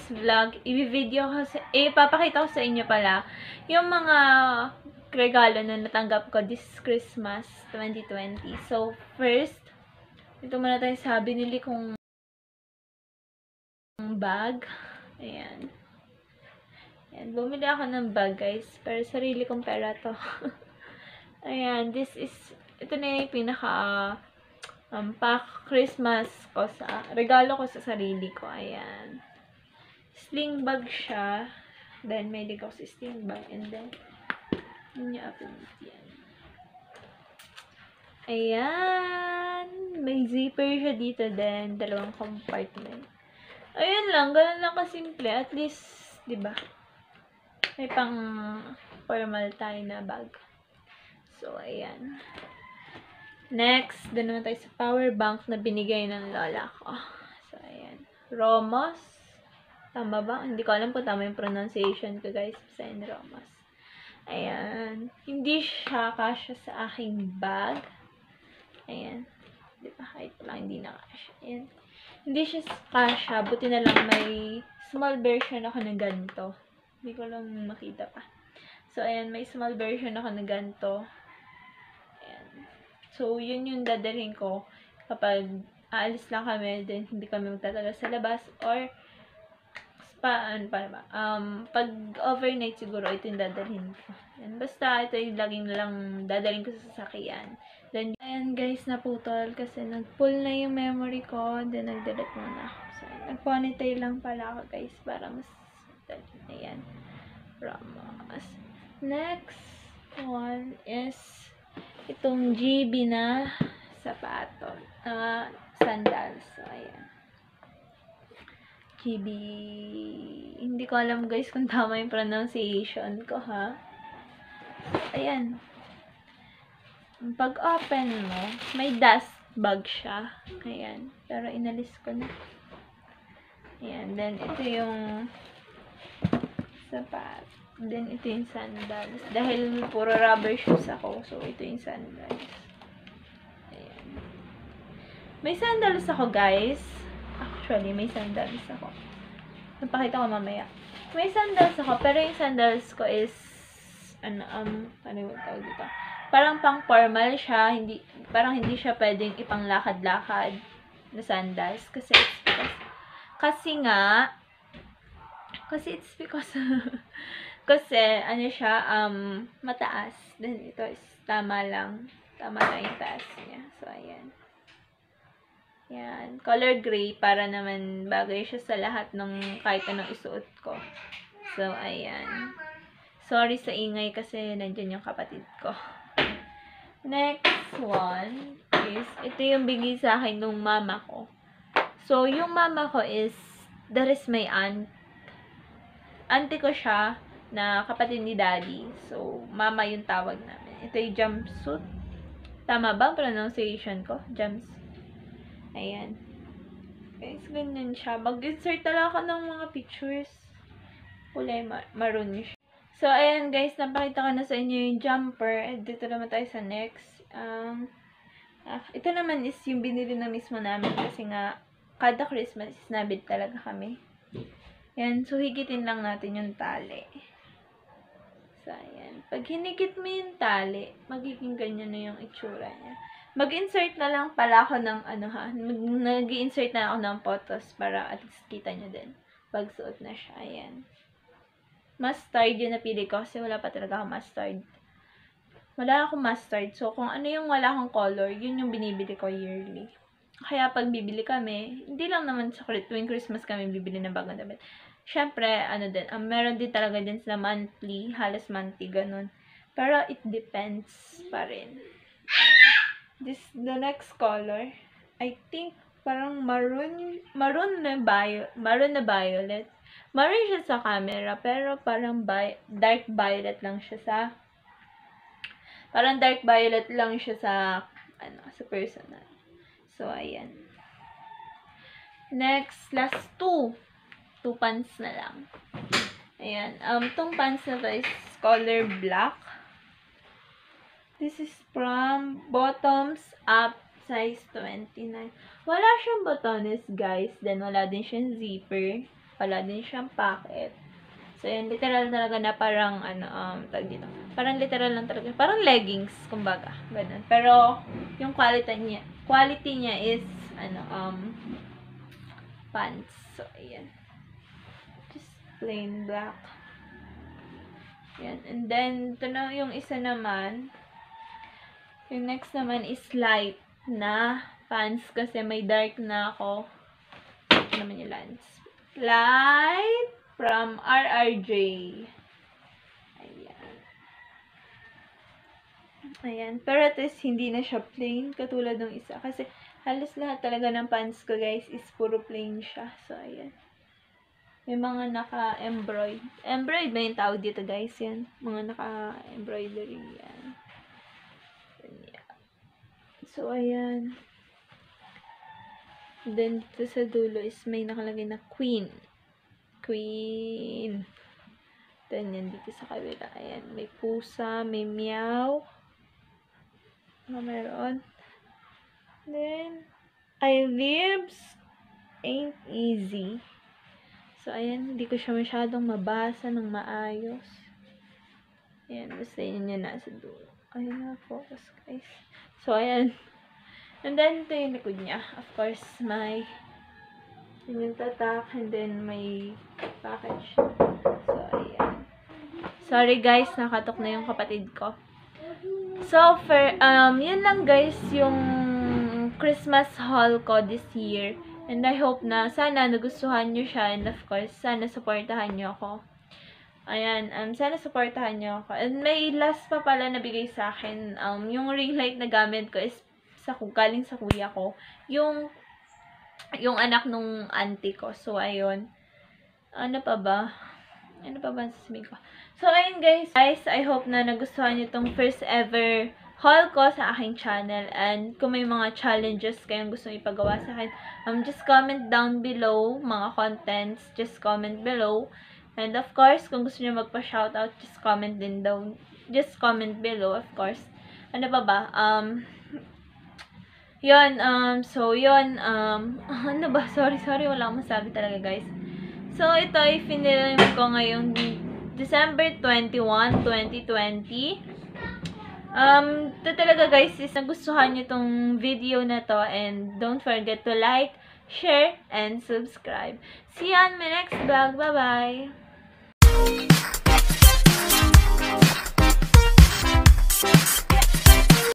today's vlog, ipapakita ko sa inyo pala yung mga regalo na natanggap ko this Christmas 2020. So, first, ito muna tayo sa binili kong bag. Ayan. Ayan. Bumili ako ng bag, guys. Pero sarili kong pera to. Ayan. Ito na yung pinaka Christmas ko regalo ko sa sarili ko. Ayan. Sling bag siya. Then, may lig ako sa sling bag. And then, yun yung yan. Ayan. May zipper siya dito din. 2 compartment. Ayun lang. Ganun lang kasimple. At least, diba? May pang formal tayo na bag. So, ayan. Next, doon naman tayo sa power bank na binigay ng lola ko. So, ayan. Romos. Tama ba? Hindi ko alam kung tama yung pronunciation ko, guys. Basta yun, Romos. Ayan. Hindi siya kasya sa aking bag. Ayan. Di ba? Kahit lang hindi na kasya. Ayan. Hindi siya kasya. Buti na lang may small version ako ng ganito. Hindi ko lang makita pa. So, ayan. May small version ako ng ganito. Ayan. So, yun yung dadalhin ko kapag aalis lang kami, then hindi kami magtatagal sa labas, or pag overnight siguro, ito yung dadalhin ko. Ayan. Basta, ito yung laging lang dadalhin ko sa sasakyan. Then, ayan guys, naputol kasi nag-pull na yung memory ko, then nag-delete muna ako. So, nag-ponytail lang pala ako guys, para mas ayan. Ramos. Next one is itong GB na sapato. Sandals. So, ayan. GB. Hindi ko alam guys kung tama yung pronunciation ko, ha. Ayan. Pag open mo, may dust bag siya. Ayan. Pero inalis ko na. Ayan. Then, ito yung sapat. Then, ito yung sandals. Dahil puro rubber shoes ako. So, ito yung sandals. Ayan. May sandals ako, guys. Actually, may sandals ako. Napakita ko mamaya. May sandals ako, pero yung sandals ko is, ano yung tawag dito? Parang pang formal siya. Parang hindi siya pwedeng ipanglakad-lakad na sandals. Kasi ano siya, mataas. Then, ito is tama lang yung taas niya. So, ayan. Yan. Color gray, para naman bagay siya sa lahat ng kahit anong isuot ko. So, ayan. Sorry sa ingay kasi nandyan yung kapatid ko. Next one is, ito yung bigay sa akin nung mama ko. So, yung mama ko is, that is my aunt. Auntie ko siya, na kapatid ni daddy. So, mama yung tawag namin. Ito yung jumpsuit. Tama ba ang pronunciation ko? Ayan. Guys, ganyan siya. Mag-insert talaga ako ng mga pictures. Kulay maroon siya. So, ayan guys, napakita ko na sa inyo yung jumper. Dito naman tayo sa next. Ito naman is yung binili na mismo namin kasi nga, kada Christmas is nabit talaga kami. Ayan, so higitin lang natin yung tali. So, ayan. Pag hinigit mo yung tali, magiging ganyan na yung itsura niya. Mag-insert na lang pala ako ng nag-insert na ako ng photos para at least kita nyo din. Pag suot na siya. Ayan. Mustard yung napili ko kasi wala pa talaga akong mustard. Wala akong mustard. So, kung ano yung wala akong color, yun yung binibili ko yearly. Kaya pag bibili kami, hindi lang naman sa tuwing Christmas kami bibili ng bagong damit. Syempre, meron din talaga din sila monthly, halos monthly, ganun. Pero it depends pa rin. The next color, I think parang maroon na violet. Maroon siya sa camera, pero parang dark violet lang siya sa personal. So, ayan. Next, last two pants na lang. Ayan. Tong pants na to is color black. This is from Bottoms Up, size 29. Wala siyang botones, guys. Then, wala din siyang zipper. Wala din siyang pocket. So, yan, literal talaga na parang, tag dito. Parang literal lang talaga. Parang leggings, kumbaga. Ganun. Pero, yung quality niya is, pants. So, ayan. Just plain black. Yan. And then, ito na yung isa naman. Yung next naman is light na pants kasi may dark na ako. Ito naman yung lens. Light from RRJ. Ayan. Ayan. Pero at least hindi na siya plain katulad ng isa. Kasi halos lahat talaga ng pants ko guys is puro plain siya. So, ayan. May mga naka-embroid. Embroid ba yung tawag dito guys? Yan. Mga naka-embroidery. Yan. So, ayan. Then, dito sa dulo is may nakalagay na Queen. Queen. Then, yan dito sa kabila. Ayan. May pusa, may meow. Meron. Then, I lives ain't easy. So, ayan. Hindi ko siya masyadong mabasa ng maayos. Ayan. Basta yun yung nasa dulo. Ayan na. Focus, guys. So, ayan. And then, ito yung likod niya. Of course, may yung tatak, and then may package. So, ayan. Sorry guys, nakatok na yung kapatid ko. So, yun lang guys, yung Christmas haul ko this year. And I hope na sana nagustuhan nyo siya. And of course, sana supportahan nyo ako. Ayan, sana supportahan nyo ako. And may last pa pala nabigay sa akin. Yung ring light na gamit ko is galing sa kuya ko. Yung anak nung auntie ko. So, ayun. Ano pa ba sasabihin ko? So, ayun guys, I hope na nagustuhan nyo itong first ever haul ko sa aking channel. And kung may mga challenges kayong gusto ipagawa sa akin, just comment down below mga contents. Just comment below. And of course, kung gusto nyo magpa-shoutout, just comment din down. Just comment below, of course. Ano pa ba? Yun, so yun, ano ba? Sorry, wala akong masabi talaga, guys. So, ito ay finilm ko ngayong December 21, 2020. Ito talaga, guys, is nagustuhan nyo tong video na to, and don't forget to like, share, and subscribe. See you on my next vlog. Bye-bye!